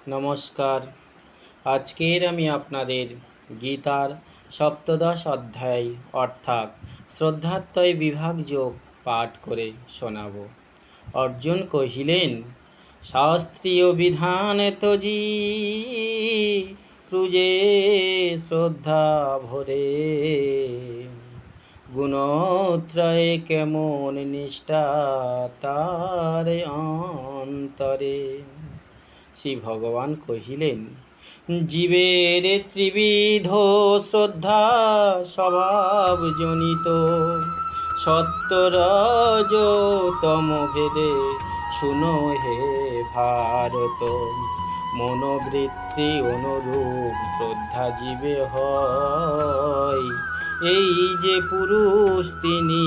নমস্কার। আজকের আমি আপনাদের গীতার সপ্তদশ অধ্যায় অর্থাৎ শ্রদ্ধাত্ময় বিভাগ যোগ পাঠ করে শোনাব। অর্জুন কহিলেন, শাস্ত্রীয় বিধান তজি প্রুজে শ্রদ্ধা ভরে, গুণত্রয়ে কেমন নিষ্ঠা তার অন্তরে। শ্রী ভগবান কহিলেন, জীবের ত্রিবিধ শ্রদ্ধা স্বভাবজনিত, সত্য রজ তম ভেদে শুনো হে ভারত। মনোবৃত্তি অনুরূপ শ্রদ্ধা জীবে হয়, এই যে পুরুষ তিনি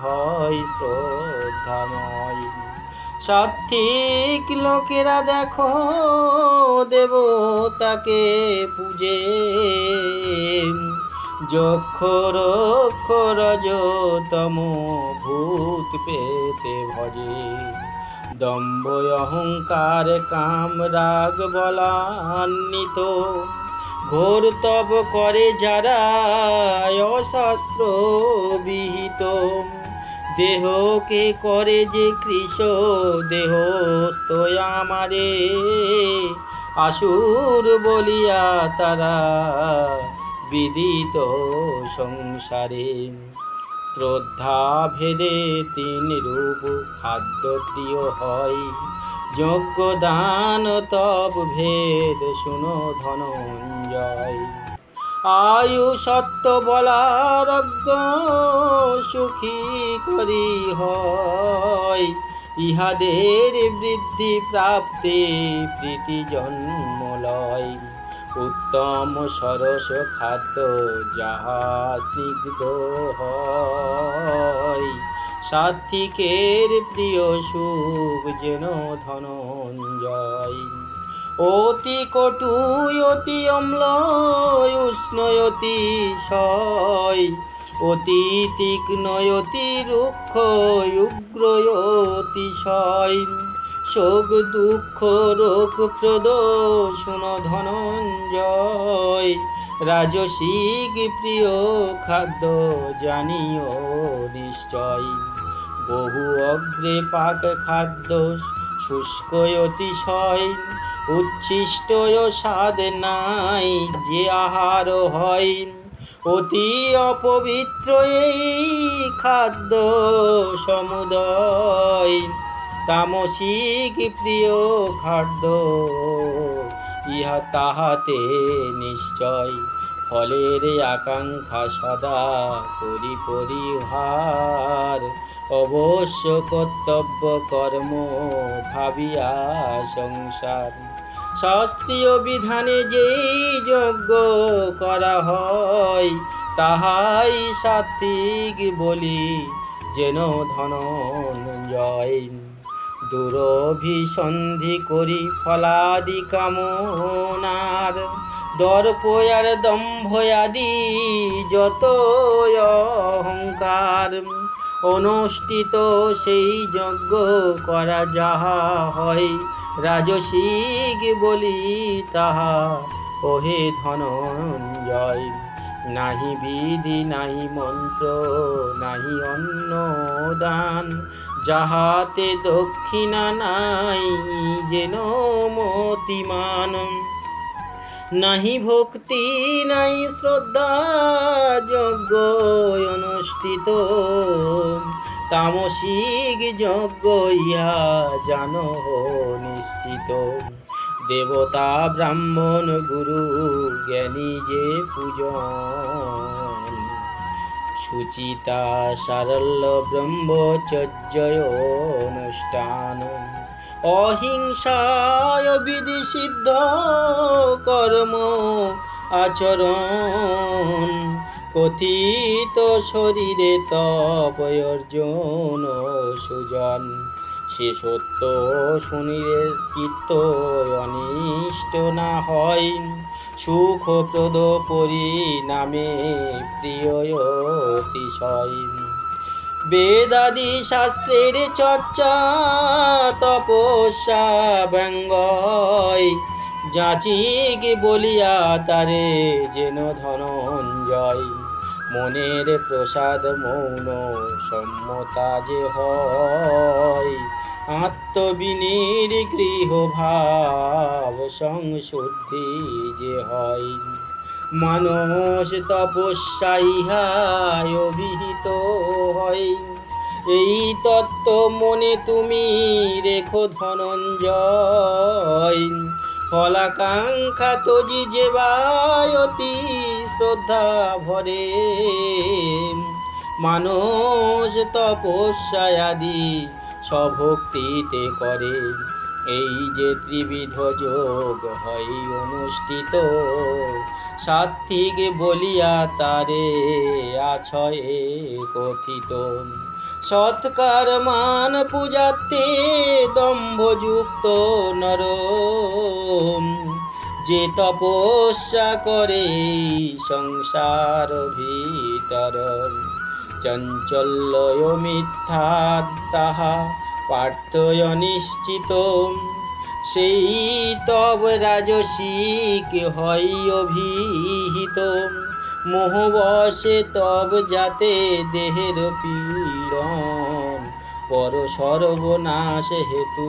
হয় শ্রদ্ধাময়। সাত্ত্বিক লোকেরা দেখো দেবতাকে পূজে, যক্ষ রক্ষ রজতম ভূত পেতে ভজে। দম্ভ অহংকার কাম রাগ বলান্বিত, ঘোর তপ করে যারা অশাস্ত্র বিহিত। দেহকে করে যে কৃশ দেহস্থ আমারে, আসুর বলিয়া তারা বিদিত সংসারে। শ্রদ্ধা ভেদে তিন রূপ খাদ্য প্রিয় হয়, যজ্ঞ দান তপ ভেদ শুনো ধনঞ্জয়। আয়ু সত্য বলারজ্ঞ সুখী করি হয়, ইহাদের বৃদ্ধি প্রাপ্তি প্রীতি জন্মলয়। উত্তম সরস খাদ্য যাহা স্নিগ্ধ হয়, সাত্ত্বিকের প্রিয় সুখ যেন ধনঞ্জয়। অতি কটু অতি অম্ল উষ্ণ অতিশয়, অতি তীক্ষ্ণ অতি রুক্ষ উগ্র অতিশয়। শোক দুঃখ রোগ প্রদ শুনো ধনঞ্জয়, রাজসিক প্রিয় খাদ্য জানিও নিশ্চয়। বহু অগ্রে পাক খাদ্য শুষ্ক অতিশয়, উচ্ছিষ্ট স্বাদ নাই যে আহার হয়। অতি অপবিত্র এই খাদ্য সমুদয়, তামসিক প্রিয় খাদ্য ইহা তাহাতে নিশ্চয়। ফলের আকাঙ্ক্ষা সদা করি পরিহার, অবশ্য কর্তব্য কর্ম ভাবিয়া সংসার। শাস্ত্রীয় বিধানে যেই যজ্ঞ করা হয়, তাহাই সাত্ত্বিক বলি যেন ধনঞ্জয়। দুরভিসন্ধি করি ফলাদি কামনার, দর্প আর দম্ভ আদি যত অহংকার। অনুষ্ঠিত সেই যজ্ঞ করা যাহা হয়, রাজসিক বলি তাহা ওহে ধনঞ্জয়। নাহি বিধি নাহি মন্ত্র নাহি অন্ন দান, যাহাতে দক্ষিণা নাই যেন মতিমান। নাহি ভক্তি নাই শ্রদ্ধা যজ্ঞ অনুষ্ঠিত, তামসিক যজ্ঞ ইহা জানো নিশ্চিত। দেবতা ব্রাহ্মণ গুরু জ্ঞানী যে পূজন, সুচিতা সারল্য ব্রহ্মচর্যয় অনুষ্ঠান। অহিংসায় বিধি সিদ্ধ কর্ম আচরণ, কথিত শরীরে তপ অর্জন সুজন। সে সত্য শুনিলে চিত্ত অনিষ্ট না হয়, সুখপ্রদ পরিণামে প্রিয় অতিশয়। বেদাদি শাস্ত্রের চর্চা তপস্যা ব্যঙ্গয়, যাচিক বলিয়া তারে যেন ধনঞ্জয়। মনের প্রসাদ মৌন সম্মতা যে হয়, আত্মবিনীর গৃহ ভাব সংশুদ্ধি যে হয়। মানস তপস্যা ইহায় অভিহিত হয়, এই তত্ত্ব মনে তুমি রেখো ধনঞ্জয়। ফলাকাঙ্ক্ষা তজি যেবায় অতি শ্রদ্ধা ভরে, মানস তপস্যা আদি স্বভক্তিতে করে। এই যে ত্রিবিধ যোগ হয় অনুষ্ঠিত, সাত্ত্বিক বলিয়া তারে আছয়ে কথিত। সৎকার মান পূজাতে দম্ভযুক্ত নর, যে তপস্যা করে সংসার ভিতর। চঞ্চল্যয় মিথ্যা তাহা পার্থয় নিশ্চিত, সেই তব রাজসিক হয় অভিহিত। মোহবশে তব যাতে দেহের পীড়ন, পর সর্বনাশ হেতু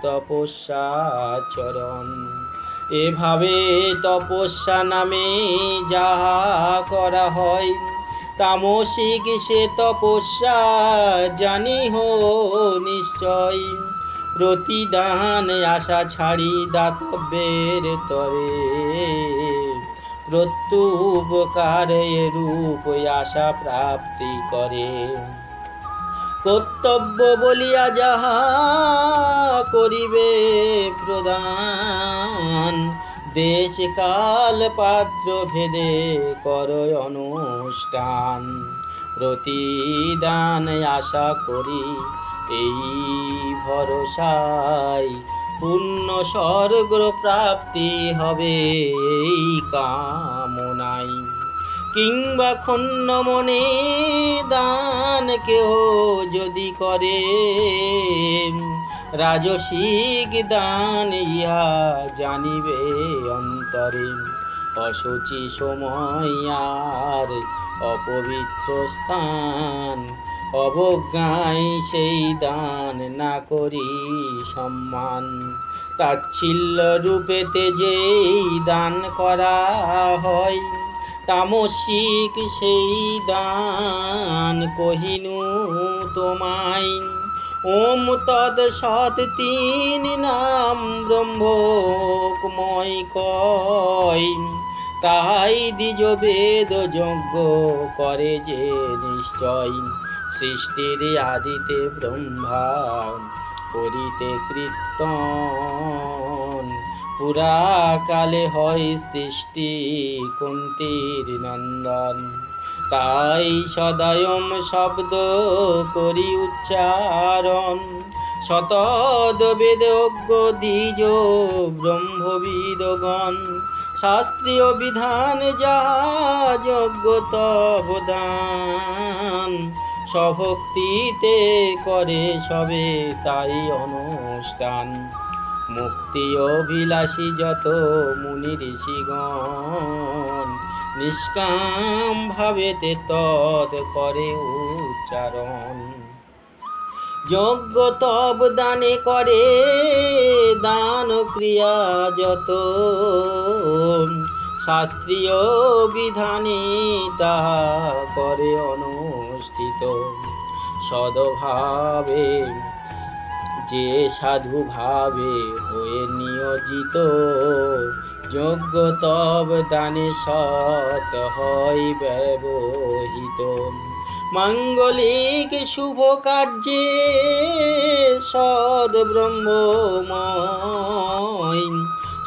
তপস্যাচরণ। এভাবে তপস্যা নামে যাহা করা হয়, তামসিক সে তপস্যা জানিহ নিশ্চয়। প্রতিদান আশা ছাড়ি দাতব্যের তরে, প্রত্যুপকার রূপ আশা প্রাপ্তি করে। কর্তব্য বলিয়া যাহা করিবে প্রদান, দেশ কাল পাত্র ভেদে কর অনুষ্ঠান। প্রতিদান আশা করি এই ভরসায়, পুণ্য স্বর্গ প্রাপ্তি হবে এই কামনাই। কিংবা ক্ষুণ্ণ মনে দান কেহ যদি করে, রাজসিক দান ইহা জানিবে অন্তরে। অশুচি সময় আর অপবিত্র স্থান, অবজ্ঞায় সেই দান না করি সম্মান। তাচ্ছিল্য রূপেতে যেই দান করা হয়, তামসিক সেই দান কহিনু তোমায়। ওম তদ সৎ তিন নাম ব্রহ্মময় কয়, তাহাই দ্বিজ বেদ যজ্ঞ করে যে নিশ্চয়। সৃষ্টির আদিতে ব্রহ্মা করিতে কীর্তন, পুরাকালে হয় সৃষ্টি কুন্তীর নন্দন। তাই সদয়ম শব্দ করি উচ্চারণ, শতদ বেদজ্ঞ দ্বিজ ব্রহ্মবিদগণ। শাস্ত্রীয় বিধান যা যজ্ঞ তবদান, স্বভক্তিতে করে সবে তাই অনুষ্ঠান। মুক্তি অভিলাষী যত মুনি ঋষিগণ, নিষ্কাম ভাবেতে তৎ করে উচ্চারণ। যজ্ঞ তব দানে করে দান ক্রিয়া যত, শাস্ত্রীয় বিধানে তাহা করে অনুষ্ঠিত। সদভাবে যে সাধু ভাবে হয়ে নিয়োজিত, যজ্ঞ তব দানে সৎ হয় ব্যবহৃত। মাঙ্গলিক শুভ কার্যে সদ ব্রহ্মময়,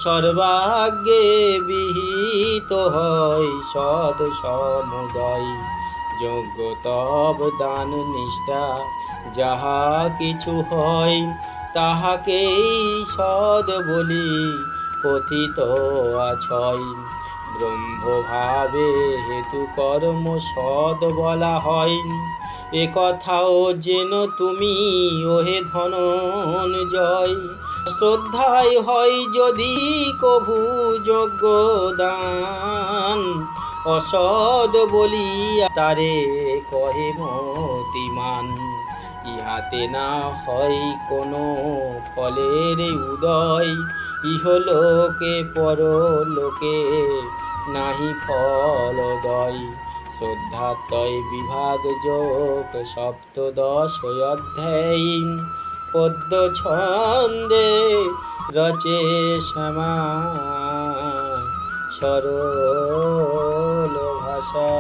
সর্বাগ্যে বিহিত হয় সদ সমুদয়। যজ্ঞ তব দান নিষ্ঠা যাহা কিছু হয়, তাহাকেই সদ বলি কথিত আছয়। ব্রহ্মভাবে হেতু কর্ম সদ বলা হয়, এ কথাও যেন তুমি ওহে ধনঞ্জয়। অশ্রদ্ধায় হয় যদি কভু যোগ্য দান, অসদ বলিয়া তারে কহে মতিমান। ইহাতে না হয় কোনো ফলের উদয়, ইহলোকে পরলোকে নাহি ফলদয়। শ্রদ্ধাত্রয় বিভাগ যোগ সপ্তদশ অধ্যায়, পদ্য ছন্দে রচে শ্যামা সরল ভাষা।